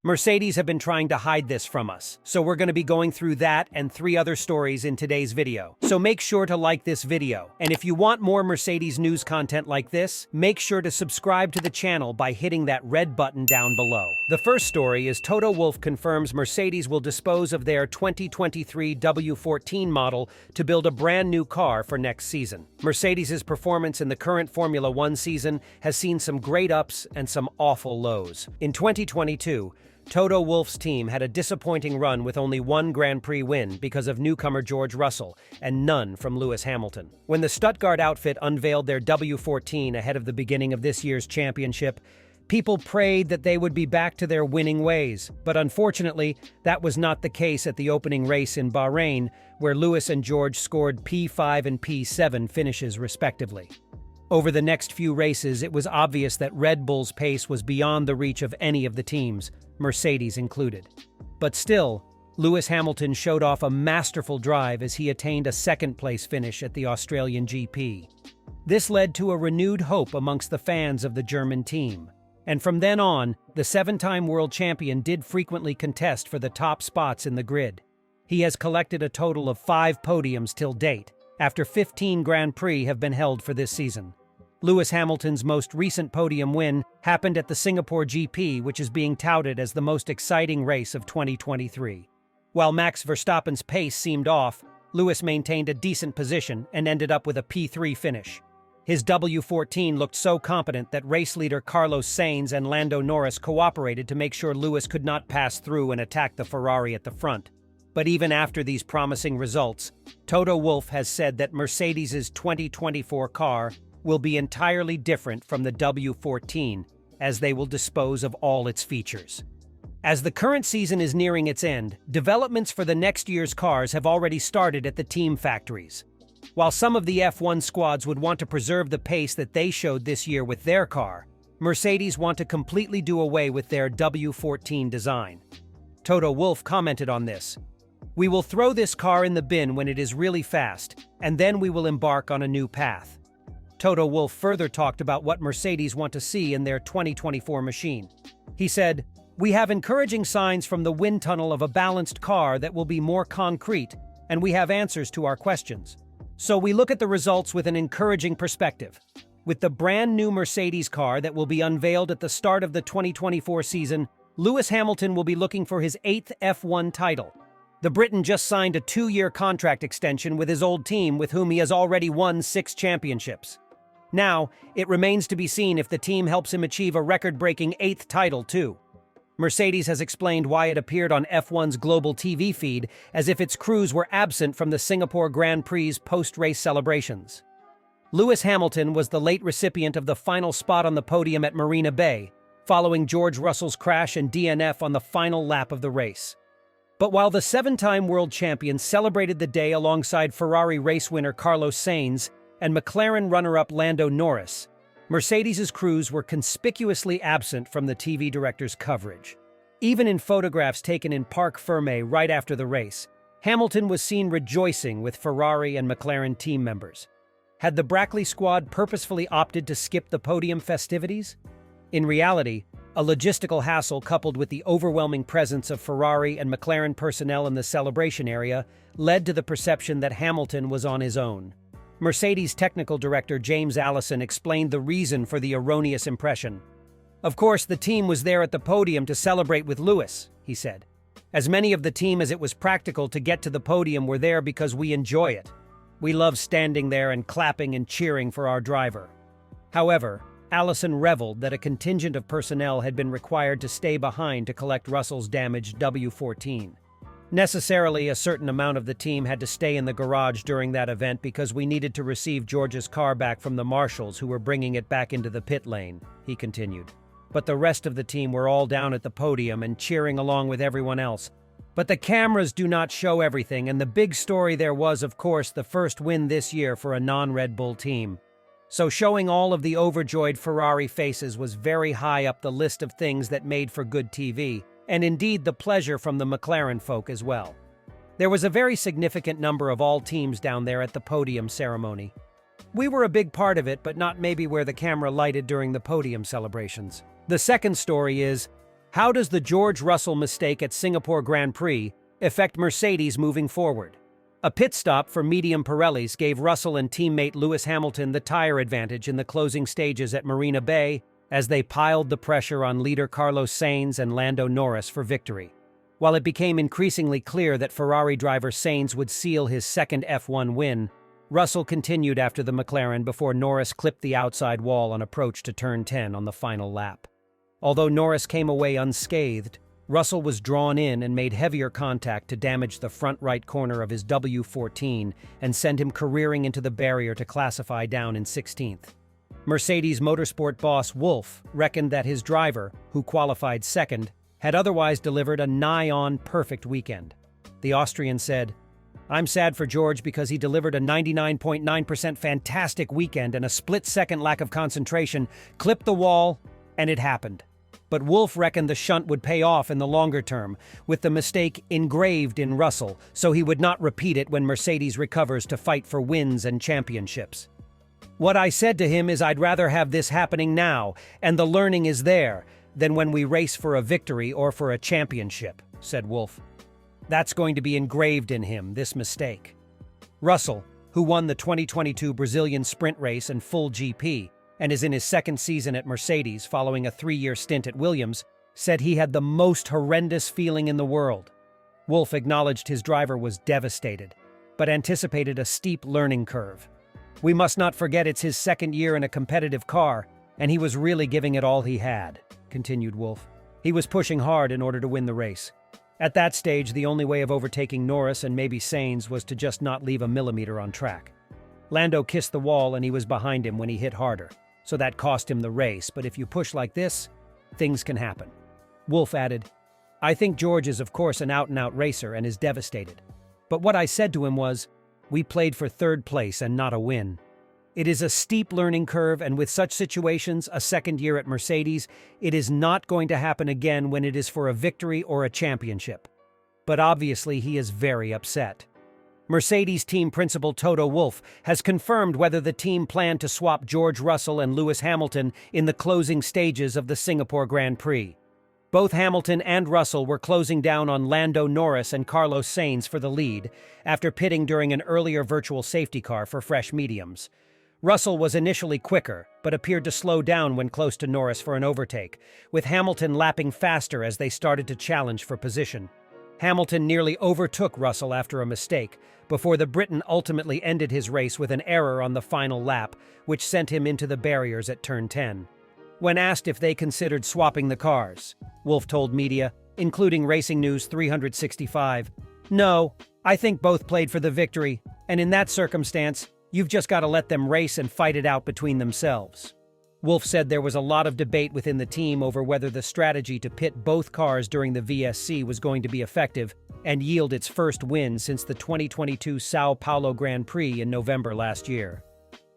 Mercedes have been trying to hide this from us, so we're going to be going through that and 3 other stories in today's video. So make sure to like this video, and if you want more Mercedes news content like this, make sure to subscribe to the channel by hitting that red button down below. The first story is Toto Wolff confirms Mercedes will dispose of their 2023 W14 model to build a brand new car for next season. Mercedes's performance in the current Formula One season has seen some great ups and some awful lows. In 2022, Toto Wolff's team had a disappointing run with only 1 Grand Prix win because of newcomer George Russell and none from Lewis Hamilton. When the Stuttgart outfit unveiled their W14 ahead of the beginning of this year's championship, people prayed that they would be back to their winning ways, but unfortunately, that was not the case at the opening race in Bahrain, where Lewis and George scored P5 and P7 finishes respectively. Over the next few races, it was obvious that Red Bull's pace was beyond the reach of any of the teams, Mercedes included. But still, Lewis Hamilton showed off a masterful drive as he attained a second-place finish at the Australian GP. This led to a renewed hope amongst the fans of the German team. And from then on, the 7-time world champion did frequently contest for the top spots in the grid. He has collected a total of 5 podiums till date, after 15 Grand Prix have been held for this season. Lewis Hamilton's most recent podium win happened at the Singapore GP, which is being touted as the most exciting race of 2023. While Max Verstappen's pace seemed off, Lewis maintained a decent position and ended up with a P3 finish. His W14 looked so competent that race leader Carlos Sainz and Lando Norris cooperated to make sure Lewis could not pass through and attack the Ferrari at the front. But even after these promising results, Toto Wolff has said that Mercedes's 2024 car will be entirely different from the W14, as they will dispose of all its features. As the current season is nearing its end, developments for the next year's cars have already started at the team factories. While some of the F1 squads would want to preserve the pace that they showed this year with their car, Mercedes want to completely do away with their W14 design. Toto Wolff commented on this. "We will throw this car in the bin when it is really fast, and then we will embark on a new path." Toto Wolff further talked about what Mercedes want to see in their 2024 machine. He said, "We have encouraging signs from the wind tunnel of a balanced car that will be more concrete, and we have answers to our questions. So we look at the results with an encouraging perspective. With the brand new Mercedes car that will be unveiled at the start of the 2024 season, Lewis Hamilton will be looking for his 8th F1 title. The Briton just signed a 2-year contract extension with his old team, with whom he has already won 6 championships. Now, it remains to be seen if the team helps him achieve a record-breaking 8th title, too." Mercedes has explained why it appeared on F1's global TV feed as if its crews were absent from the Singapore Grand Prix's post-race celebrations. Lewis Hamilton was the late recipient of the final spot on the podium at Marina Bay, following George Russell's crash and DNF on the final lap of the race. But while the 7-time world champion celebrated the day alongside Ferrari race winner Carlos Sainz and McLaren runner-up Lando Norris, Mercedes's crews were conspicuously absent from the TV director's coverage. Even in photographs taken in Parc Fermé right after the race, Hamilton was seen rejoicing with Ferrari and McLaren team members. Had the Brackley squad purposefully opted to skip the podium festivities? In reality, a logistical hassle coupled with the overwhelming presence of Ferrari and McLaren personnel in the celebration area led to the perception that Hamilton was on his own. Mercedes technical director James Allison explained the reason for the erroneous impression. "Of course, the team was there at the podium to celebrate with Lewis," he said. "As many of the team as it was practical to get to the podium were there because we enjoy it. We love standing there and clapping and cheering for our driver." However, Allison reveled that a contingent of personnel had been required to stay behind to collect Russell's damaged W14. "Necessarily, a certain amount of the team had to stay in the garage during that event because we needed to receive George's car back from the marshals who were bringing it back into the pit lane," he continued. "But the rest of the team were all down at the podium and cheering along with everyone else. But the cameras do not show everything, and the big story there was, of course, the first win this year for a non-Red Bull team. So showing all of the overjoyed Ferrari faces was very high up the list of things that made for good TV. And indeed the pleasure from the McLaren folk as well. There was a very significant number of all teams down there at the podium ceremony. We were a big part of it, but not maybe where the camera lighted during the podium celebrations." The second story is, How does the George Russell mistake at Singapore Grand Prix affect Mercedes moving forward? A pit stop for medium Pirellis gave Russell and teammate Lewis Hamilton the tire advantage in the closing stages at Marina Bay as they piled the pressure on leader Carlos Sainz and Lando Norris for victory. While it became increasingly clear that Ferrari driver Sainz would seal his second F1 win, Russell continued after the McLaren before Norris clipped the outside wall on approach to turn 10 on the final lap. Although Norris came away unscathed, Russell was drawn in and made heavier contact to damage the front right corner of his W14 and send him careering into the barrier to classify down in 16th. Mercedes motorsport boss Wolff reckoned that his driver, who qualified second, had otherwise delivered a nigh-on perfect weekend. The Austrian said, "I'm sad for George because he delivered a 99.9% fantastic weekend and a split-second lack of concentration, clipped the wall, and it happened." But Wolff reckoned the shunt would pay off in the longer term, with the mistake engraved in Russell, so he would not repeat it when Mercedes recovers to fight for wins and championships. "What I said to him is I'd rather have this happening now, and the learning is there, than when we race for a victory or for a championship," said Wolff. "That's going to be engraved in him, this mistake." Russell, who won the 2022 Brazilian sprint race and full GP, and is in his second season at Mercedes following a 3-year stint at Williams, said he had the most horrendous feeling in the world. Wolff acknowledged his driver was devastated, but anticipated a steep learning curve. "We must not forget it's his second year in a competitive car, and he was really giving it all he had," continued Wolff. "He was pushing hard in order to win the race. At that stage, the only way of overtaking Norris and maybe Sainz was to just not leave a millimeter on track. Lando kissed the wall and he was behind him when he hit harder, so that cost him the race, but if you push like this, things can happen." Wolff added, "I think George is of course an out-and-out racer and is devastated. But what I said to him was, we played for third place and not a win. It is a steep learning curve, and with such situations, a second year at Mercedes, it is not going to happen again when it is for a victory or a championship." But obviously he is very upset. Mercedes team principal Toto Wolff has confirmed whether the team planned to swap George Russell and Lewis Hamilton in the closing stages of the Singapore Grand Prix. Both Hamilton and Russell were closing down on Lando Norris and Carlos Sainz for the lead after pitting during an earlier virtual safety car for fresh mediums. Russell was initially quicker, but appeared to slow down when close to Norris for an overtake, with Hamilton lapping faster as they started to challenge for position. Hamilton nearly overtook Russell after a mistake, before the Briton ultimately ended his race with an error on the final lap, which sent him into the barriers at turn 10. When asked if they considered swapping the cars, Wolff told media, including Racing News 365, "No, I think both played for the victory, and in that circumstance, you've just got to let them race and fight it out between themselves." Wolff said there was a lot of debate within the team over whether the strategy to pit both cars during the VSC was going to be effective and yield its first win since the 2022 Sao Paulo Grand Prix in November last year.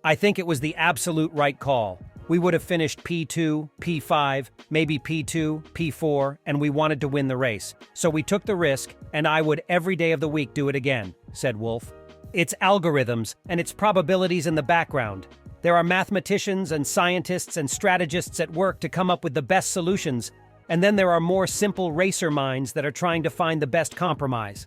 "I think it was the absolute right call. We would have finished P2, P5, maybe P2, P4, and we wanted to win the race. So we took the risk, and I would every day of the week do it again," said Wolff. "It's algorithms, and it's probabilities in the background. There are mathematicians and scientists and strategists at work to come up with the best solutions, and then there are more simple racer minds that are trying to find the best compromise.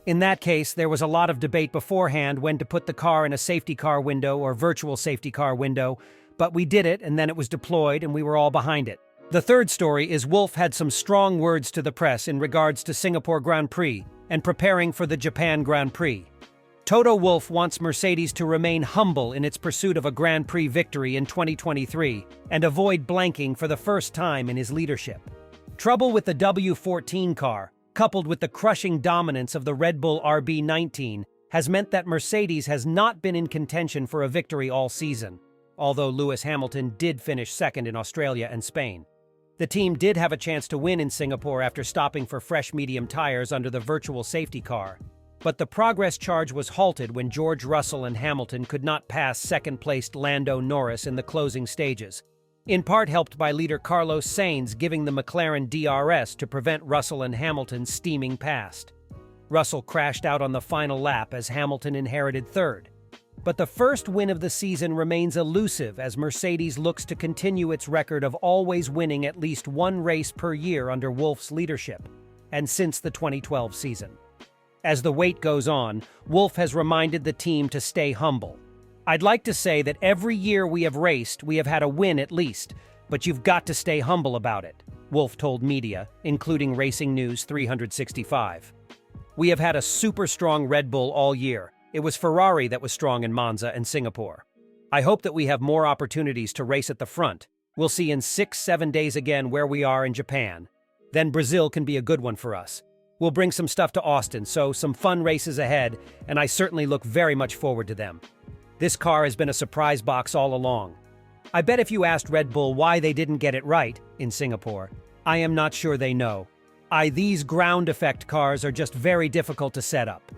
In that case, there was a lot of debate beforehand when to put the car in a safety car window or virtual safety car window, but we did it and then it was deployed and we were all behind it." The third story is Wolff had some strong words to the press in regards to Singapore Grand Prix and preparing for the Japan Grand Prix. Toto Wolff wants Mercedes to remain humble in its pursuit of a Grand Prix victory in 2023 and avoid blanking for the first time in his leadership. Trouble with the W14 car, coupled with the crushing dominance of the Red Bull RB19, has meant that Mercedes has not been in contention for a victory all season, although Lewis Hamilton did finish second in Australia and Spain. The team did have a chance to win in Singapore after stopping for fresh medium tires under the virtual safety car, but the progress charge was halted when George Russell and Hamilton could not pass second-placed Lando Norris in the closing stages, in part helped by leader Carlos Sainz giving the McLaren DRS to prevent Russell and Hamilton steaming past. Russell crashed out on the final lap as Hamilton inherited third. But the first win of the season remains elusive as Mercedes looks to continue its record of always winning at least one race per year under Wolff's leadership, and since the 2012 season. As the wait goes on, Wolff has reminded the team to stay humble. "I'd like to say that every year we have raced, we have had a win at least, but you've got to stay humble about it," Wolff told media, including Racing News 365. "We have had a super strong Red Bull all year. It was Ferrari that was strong in Monza and Singapore. I hope that we have more opportunities to race at the front. We'll see in 6-7 days again where we are in Japan. Then Brazil can be a good one for us. We'll bring some stuff to Austin, so some fun races ahead, and I certainly look very much forward to them. This car has been a surprise box all along. I bet if you asked Red Bull why they didn't get it right in Singapore, I am not sure they know. These ground effect cars are just very difficult to set up.